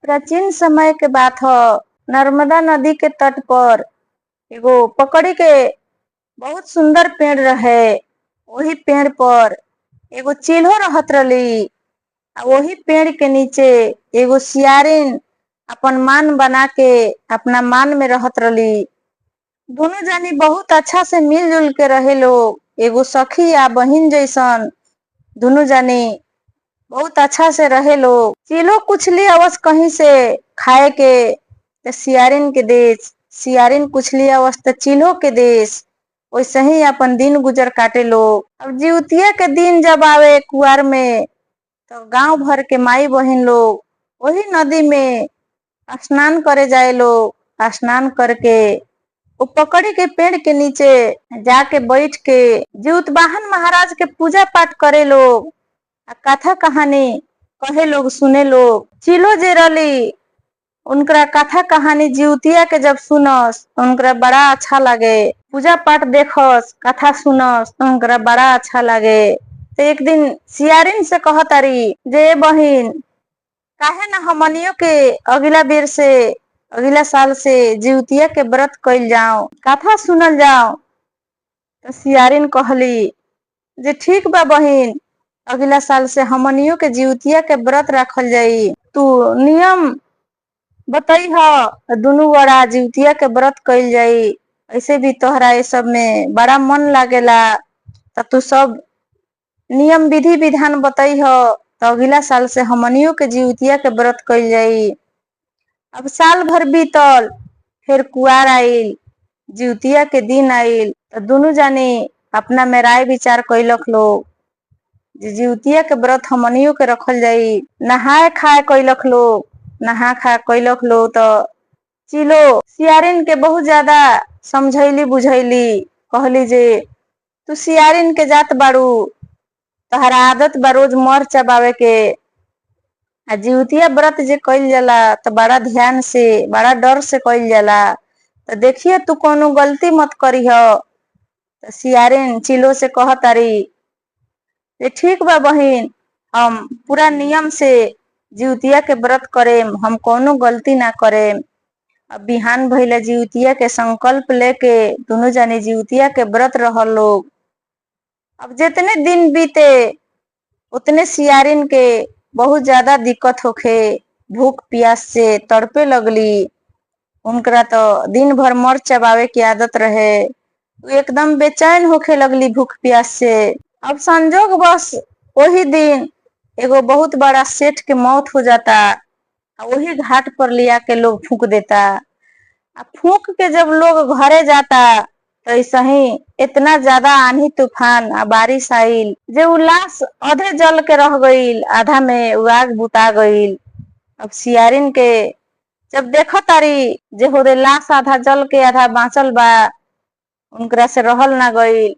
प्राचीन समय के बात ह। नर्मदा नदी के तट पर एगो पकड़ी के बहुत सुंदर पेड़ रहे। वही पेड़ पर एगो चिल्हो रहत रली। वही पेड़ के नीचे एगो सियारिन अपन मान बना के अपना मान में रहत रली। दोनों जानी बहुत अच्छा से मिलजुल के रहे लोग। एगो सखी या बहिन जैसन दोनों जानी बहुत अच्छा से रहे लोग। चिल्हो कुछ ली अवस कहीं से खाए के तो सियारिन के देश, सियारिन कुछ ली अवस तो चिल्हो के देश। वैसे ही अपन दिन गुजर काटे लोग। अब जिउतिया के दिन जब आवे कुआर में तो गांव भर के माई बहन लोग वही नदी में स्नान करे जाए लोग। स्नान करके वो पकड़ी के पेड़ के नीचे जाके बैठ के जीउतवाहन महाराज के पूजा पाठ करे लोग। कथा कहानी कहे लोग, सुने लोग। चिल्हो जे रली उनकरा कथा कहानी जिउतिया के जब सुनस उनकरा बड़ा अच्छा लगे। पूजा पाठ देखस, कथा सुनस उनकरा बड़ा अच्छा लगे। तो एक दिन सियारिन से कहतारी जे बहिन काहे ना हमनियों के अगला बेर से अगला साल से जिउतिया के व्रत कइल जाओ, कथा सुनल जाओ। तो सियारिन कहली जे ठीक बा बहिन, अगला साल से हमनियों के जिउतिया के व्रत रखल जाई। तू नियम बताई ह दुनू बड़ा जिउतिया के व्रत कइल जाई। ऐसे भी तोहरा ये सब में बड़ा मन लागेला तो तू सब नियम विधि विधान बताई ह तो अगला साल से हमनियों के जिउतिया के व्रत कइल जाई। अब साल भर बीतल, फिर कुआर आइल, जिउतिया के दिन आइल तो दोनों जानी अपना में राय विचार कैलक लोग। जिउतिया के व्रत हमनियों के रखल जाई। नहाए खाए कैलक लोग, नहा खा कैलक लोग। तो चिल्हो सियारिन के बहुत ज्यादा समझैली बुझैली। कहली जे तू सियारिन के जात बाड़ू, तहरा आदत बा रोज मर चबावे के। जिउतिया व्रत जे कइल जाला तो बड़ा ध्यान से बड़ा डर से कइल जाला। तो देखिए तू कोनो गलती मत करी हो। तो सियारिन चिल्हो से कहतारी ये ठीक बा बहिन, हम पूरा नियम से जिउतिया के व्रत करेम, हम कोनो गलती ना करेम। अब बिहान भइले जिउतिया के संकल्प लेके दोनों जानी जिउतिया के व्रत रहल लोग। अब जितने दिन बीते उतने सियारिन के बहुत ज्यादा दिक्कत होखे। भूख प्यास से तड़पे लगली। उनकरा तो दिन भर मर चबावे की आदत रहे। एकदम बेचैन होखे लगली भूख प्यास से। अब संजोग बस वही दिन एगो बहुत बड़ा सेठ के मौत हो जाता। वही घाट पर लिया के लोग फूंक देता। फूंक के जब लोग घरे जाता तो ऐसा ही इतना ज्यादा आंधी तूफान आ बारिश आइल जे उ लाश आधे जल के रह गईल, आधा में उ आग बुता गईल। अब सियारिन के जब देखो तारी जे होदे लाश आधा जल के आधा बाँचल बा, उनकरा से रहल ना गईल।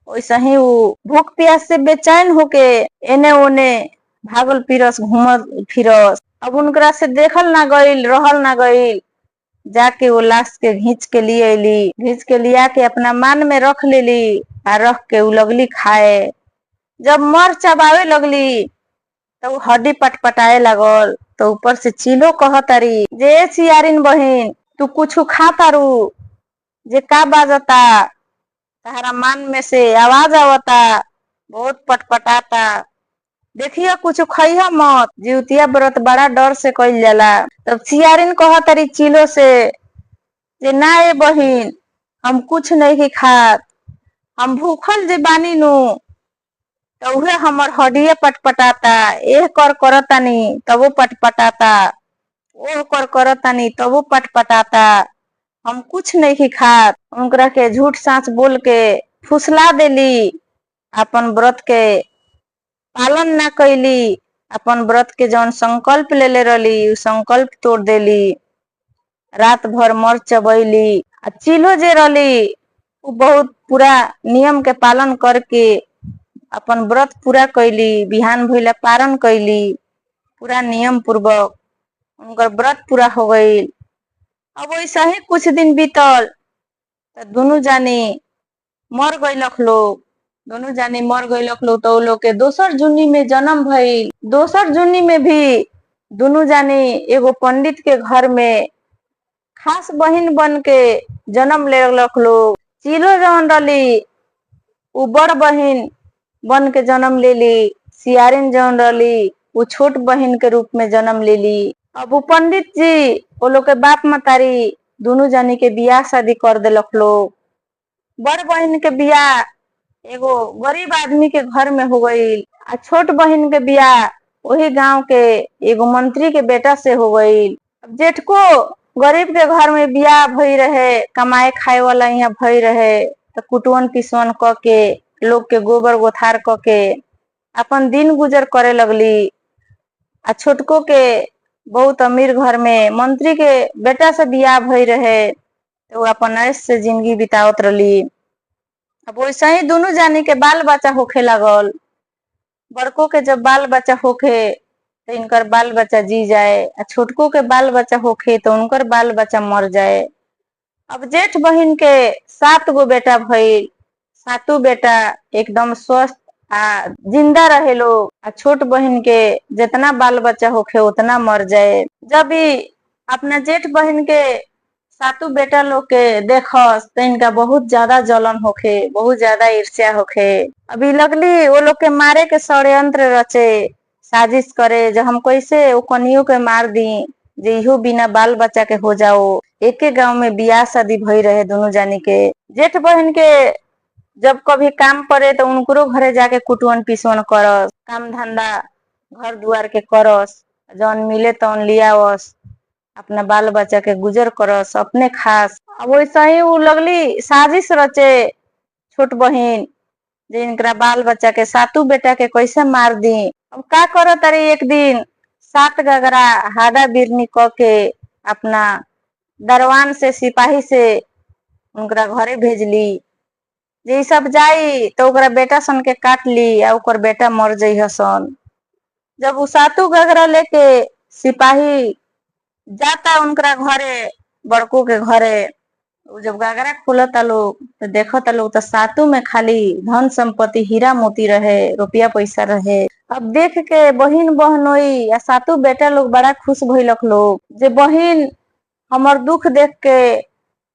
वैसे ही उ भूख प्यास से बेचैन होके एने ओने भागल फिरस, घूमल फिरस। अब उनकरा से देखल ना गईल, रहल ना गईल। जाके वो लाश के घींच के लिए अली, घींच के लिया के अपना मान में रख लेली आ रख के उ लगली खाए। जब मर चबावे लगली तो हड्डी पटपटाए लगल। तो ऊपर से चिल्हो कहतारी जे सियारिन बहिन तू कुछ खा तारू, जे का बाजता, तहरा मान में से आवाज आवता, बहुत पटपटाता। देखिए कुछ खइहा मत, जिउतिया व्रत बड़ा डर से कइल जाला। तब सियारिन कहतारी चिल्हो से जे ना ए बहिन, हम कुछ नहीं खात, हम भूखल जे बानी नु तो उहे हमर हड्डिये पटपटाता। एह कर करतानी तबो पटपटाता, ओह कर करतानी तबो पटपटाता, हम कुछ नहीं खात। उनकरा के झूठ साँच बोल के फुसला देली। अपन व्रत के पालन ना कैली। अपन व्रत के जौन संकल्प लेले रहली उ संकल्प तोड़ देली। रात भर मर चबैली। चिल्हो जे रहली उ बहुत पूरा नियम के पालन करके अपन व्रत पूरा कैली। बिहान भइला पारण कैली पूरा नियम पूर्वक, उनकर व्रत पूरा हो गईल। अब वैसा ही कुछ दिन बीतल तो दोनों जानी मर गईलक लोग। दोनों जानी मर गईलक लोग तो लोग के दोसर जुनी में जन्म भइल। दोसर जुनी में भी दोनों जानी एगो पंडित के घर में खास बहिन बन के जन्म ले लोग। चीलो जौन रली उ बड़ बहिन बन के जन्म लेली। सियारिन जौन रली वो छोट बहिन के रूप में जन्म लेली। अब वो पंडित जी वो लोग के बाप मतारी दोनों जानी के बियाह शादी कर देलक लोग। बड़ बहिन के बियाह एगो गरीब आदमी के घर में हो गई आ छोट बहिन के बियाह वही गांव के एगो मंत्री के बेटा से हो गई। अब जेठको गरीब के घर में बियाह भई रहे, कमाए खाए वाला यहाँ भई रहे, तो कुटवन पिसवन क के लोग के गोबर गोथार क के अपन दिन गुजर करे लगली। आ छोटको के बहुत अमीर घर में मंत्री के बेटा से बियाह भई रहे, तो अपन ऐश से जिंदगी बितावत रही। अब वैसे ही दोनों जानी के बाल बच्चा होखे लागल। बड़को के जब बाल बच्चा होखे तो इनकर बाल बच्चा जी जाए, आ छोटको के बाल बच्चा होखे तो उनकर बाल बच्चा मर जाए। अब जेठ बहिन के 7 गो बेटा भइल। 7 बेटा एकदम स्वस्थ आ जिंदा रहे लोग। आ छोट बहिन के जितना बाल बच्चा होखे उतना मर जाए। जब भी अपना जेठ बहिन के 7 बेटा लोग के देखस तो इनका बहुत ज्यादा जलन होखे, बहुत ज्यादा ईर्ष्या होखे। अभी लगली वो लोग के मारे के षड्यंत्र रचे, साजिश करे जो हम कैसे वो कनियों के मार दी, जे इहो बिना बाल बच्चा के हो जाओ। एके गांव में बियाह शादी भई रहे दोनों जानी के। जेठ बहन के जब कभी काम पड़े तो उनको घरे जाके कुटवन पिसवन करस, काम धंधा घर दुआर के करस, जौन मिले तौन लियावस, अपना बाल बच्चा के गुजर करस, अपने खास। अब वैसे ही वो लगली साजिश रचे छोट बहिन, जे इनकरा बाल बच्चा के 7 बेटा के कैसे मार दी। अब का करो तारी, एक दिन 7 गगरा हादा बिरनी क के अपना दरवान से सिपाही से उनकरा घरे भेजली। जे सब जाई तो ओकरा बेटा सन के काट ली आ ओकर बेटा मर जाइ हसन। जब वो 7 गगरा लेके सिपाही जाता उनकरा घरे, बड़को के घरे, जब गगरा खोलता लोग तो देखता लोग तो 7 में खाली धन संपत्ति हीरा मोती रहे, रुपया पैसा रहे। अब देख के बहिन बहनोई या 7 बेटा लोग बड़ा खुश भइलक लोग, जे बहिन हमर दुख देख के,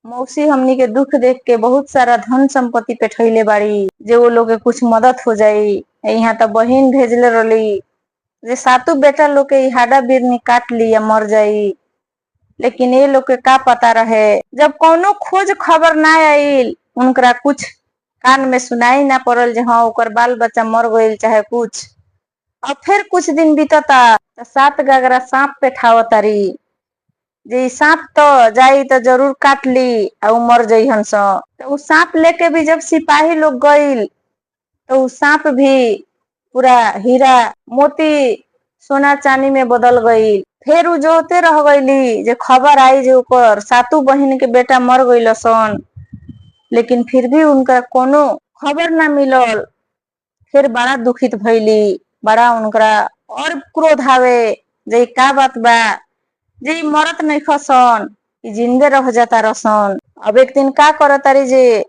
मौसी हमनी के दुख देख के बहुत सारा धन संपत्ति पे ठैले बाड़ी, जे वो लोग के कुछ मदद हो जाई। यहाँ तो बहिन भेजले रही जे 7 बेटा लोग के हाडा बिरनी काट ली या मर जाई। लेकिन ये लोग के का पता रहे, जब कोनो खोज खबर ना आईल, उनकरा कुछ कान में सुनाई ना पड़ल जे हाँ ओकर बाल बच्चा मर गईल चाहे कुछ। अब फिर कुछ दिन बीतता तो 7 गगरा सांप पे ठावतारी, जे सांप तो जाई तो जरूर काट ली और मर जाइ हंस। तो उ सांप लेके भी जब सिपाही लोग गईल तो उ सांप भी पूरा हीरा मोती सोना चांदी में बदल गई। फिर उ जोते रह गईली जे खबर आई जे ऊपर 7 बहिन के बेटा मर गईल सन, लेकिन फिर भी उनका कोनो खबर ना मिलल। फिर बड़ा दुखित भइली, बड़ा उनकरा और क्रोध आवे जे का बात बा, जे मरत नहीं खसन, जिंदे रह जाता रसन। अब एक दिन का करतारी जे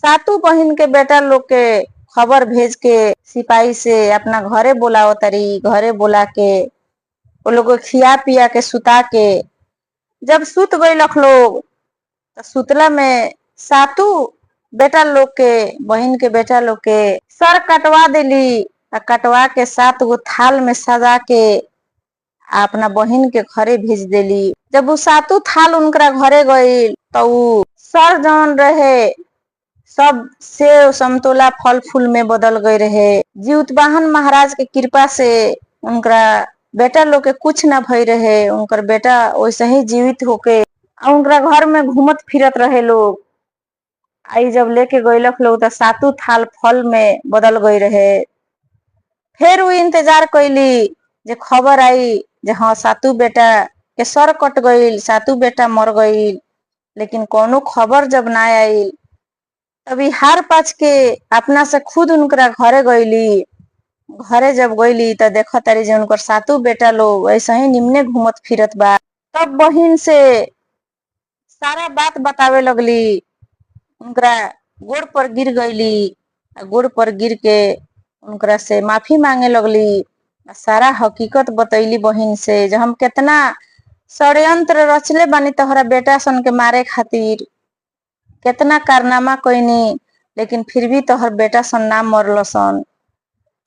7 बहिन के बेटा लोग के खबर भेज के सिपाही से अपना घरे बोलावतारी। घरे बोला के वो लोग को खिया पिया के सुता के जब सुत गईलक लोग, तो सुतला में 7 बेटा लोग के, बहन के बेटा लोग के सर कटवा दिली। कटवा के 7 गो थाल में सजा के अपना बहन के घरे भेज देली। जब वो 7 थाल उनकरा घरे गई तो उ सर जौन रहे सब सेव समतोला फल फूल में बदल गए रहे। जीवतवाहन महाराज के कृपा से उनकरा बेटा लोग के कुछ ना भई रहे। उनकर बेटा वैसे ही जीवित होके उनकरा घर में घूमत फिरत रहे लोग। आई जब लेके गईलक लोग तो 7 थाल फल में बदल गई रहे। फिर वो इंतजार कैली जे खबर आई जे हाँ 7 बेटा के सर कट गईल, 7 बेटा मर गईल। लेकिन कोनो खबर जब ना आई तभी हार पाच के अपना से खुद उनकरा घरे गईली। घरे जब गईली तो देखा तारी जे उनकर 7 बेटा लोग ऐसे ही निम्ने घूमत फिरत बा। तब बहिन से सारा बात बतावे लगली, उनकरा गोड़ पर गिर गईली। गोड़ पर गिर के उनकरा से माफी मांगे लगली सारा हकीकत बतैली बहिन से जो हम कितना षड्यंत्र रचले बानी तोहरा बेटा सन के मारे खातिर, कितना कारनामा कोईनी, लेकिन फिर भी तोहर बेटा सन ना मरल सन।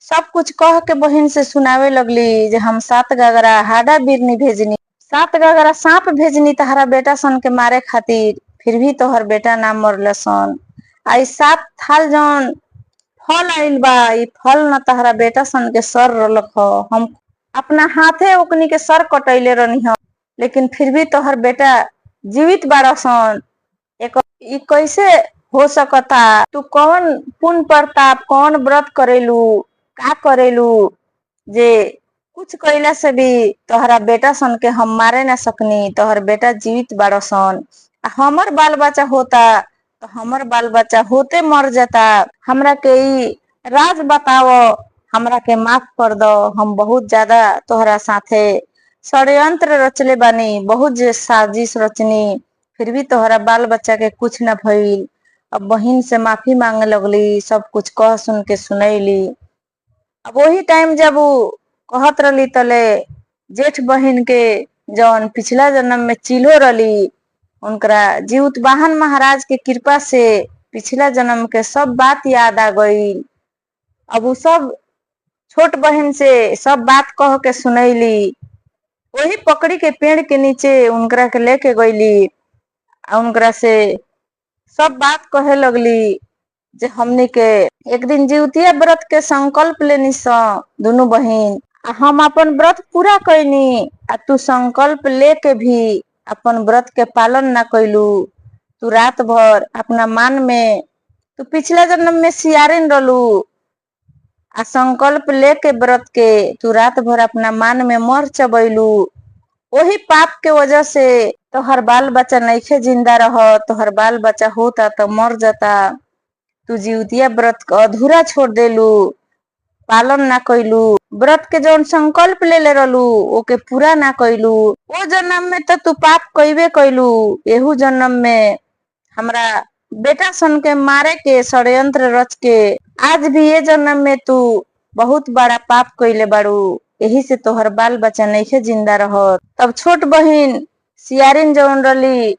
सब कुछ कह के बहिन से सुनावे लगली जे हम 7 गगरा हाडा बिरनी भेजनी, 7 गगरा सांप भेजनी तहरा बेटा सन के मारे खातिर, फिर भी तोहर बेटा ना मरल सन। आई 7 थाल जौन फल आइल बा, ई फल न तहरा बेटा सन के सर रलख। हम अपना हाथे ओकनी के सर कटैले रहनी ह, लेकिन फिर भी तोहर बेटा जीवित बाड़ा सन। ई कैसे हो सकता? तू कौन पुण्य प्रताप, कौन व्रत करेलू, का करेलू जे कुछ कैला से भी तोहरा बेटा सन के हम मारे ना सकनी, तोहर बेटा जीवित बाड़ा सन। हमर बाल बच्चा होता तो हमर बाल बच्चा होते मर जाता। हमरा के ई राज बताओ, हमरा के माफ कर दो। हम बहुत ज्यादा तोहरा साथे षड्यंत्र रचले बानी, बहुत जे साजिश रचनी, फिर भी तोहरा बाल बच्चा के कुछ न भइल। अब बहिन से माफी मांगे लगली, सब कुछ कह सुन के सुनैली। अब वही टाइम जब वो कहत रली तले जेठ बहिन के जौन पिछला जन्म में चिल्हो रली, उनकरा जीवत वाहन महाराज के कृपा से पिछला जन्म के सब बात याद आ गई। अब वो सब छोट बहन से सब बात कह के सुनैली। वही पकड़ी के पेड़ के नीचे उनकरा के लेके गईली, उनकरा से सब बात कहे लगली जे हमनी के एक दिन जीवतिया व्रत के संकल्प लेनी स दोनों बहिन। हम अपन व्रत पूरा कैनी, आ तू संकल्प लेके भी अपन व्रत के पालन ना कैलू। तू रात भर अपना मान में, तू पिछला जन्म में सियारिन रहलू, आ संकल्प लेके व्रत के तू रात भर अपना मान में मर चबैलू। वही पाप के वजह से तोहर बाल बच्चा नइखे जिंदा रह, तोहर बाल बच्चा होता तो मर जाता। तू जीवतिया व्रत के अधूरा छोड़ देलू, पालन ना कैलू। व्रत के जौन संकल्प ले रहलू ओके पूरा ना कैलू। ओ जन्म में तो तू पाप कइबे कैलू, एहू जन्म में हमरा बेटा सन के मारे के षड्यंत्र रच के आज भी ये जन्म में तू बहुत बड़ा पाप कइले बाड़ू। यही से तोहर बाल बच्चा नइखे जिंदा रहत। तब छोट बहिन सियारिन जौन रली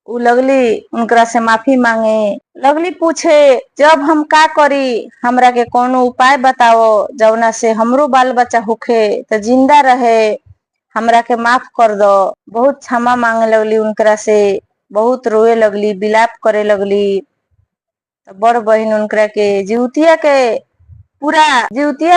उ लगली उनकरा से माफी मांगे लगली, पूछे जब हम का करी, हमरा के कोनो उपाय बताओ जवना से हमरो बाल बच्चा होखे तो जिंदा रहे, हमरा के माफ कर दो। बहुत क्षमा मांगे लगली उनकरा से, बहुत रोए लगली, विलाप करे लगली। तो बड़ बहिन उनकरा के जीवतिया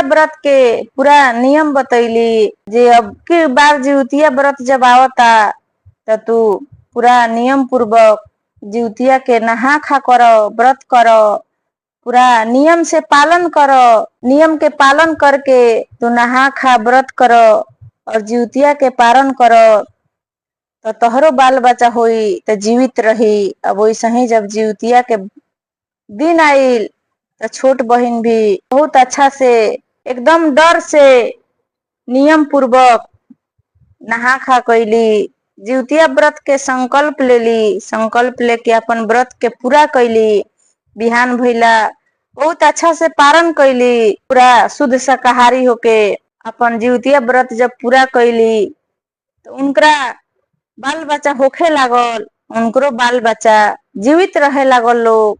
व्रत के पूरा नियम बतैली जे अब की बार जीवतिया व्रत जब आवता तो तू पूरा नियम पूर्वक जीवतिया के नहा खा करो, व्रत करो, पूरा नियम से पालन करो। नियम के पालन करके तू नहा खा व्रत करो और जीवतिया के पालन करो तो तोहरो बाल बच्चा होई तो जीवित रही। अब वैसे ही जब जीवतिया के दिन आइल तो छोट बहिन भी बहुत अच्छा से एकदम डर से नियम पूर्वक नहा खा कैली, जीवतिया व्रत के संकल्प लेली, संकल्प लेके अपन व्रत के पूरा कैली। बिहान भइला बहुत अच्छा से पारण कैली, पूरा शुद्ध शाकाहारी होके अपन जीवतिया व्रत जब पूरा कैली तो उनकरा बाल बच्चा होखे लागल, उनकरो बाल बच्चा जीवित रहे लागल। लोग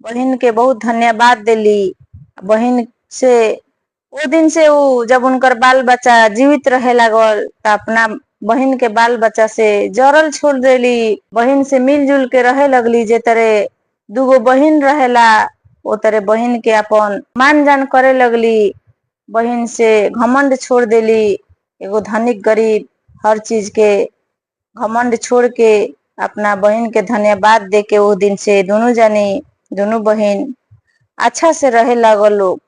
बहिन के बहुत धन्यवाद देली। बहिन से वो दिन से वो जब उनकर बाल बच्चा जीवित रहे लागल तो अपना बहिन के बाल बच्चा से जरल छोड़ देली, बहिन से मिलजुल के रहे लगली। जे तरह दूगो बहिन रहेला वो तरह बहिन के अपन मान जान करे लगली। बहिन से घमंड छोड़ देली, एगो धनिक गरीब हर चीज के घमंड छोड़ के अपना बहिन के धन्यवाद दे के वो दिन से दोनों बहिन अच्छा से रहे लागल लोग।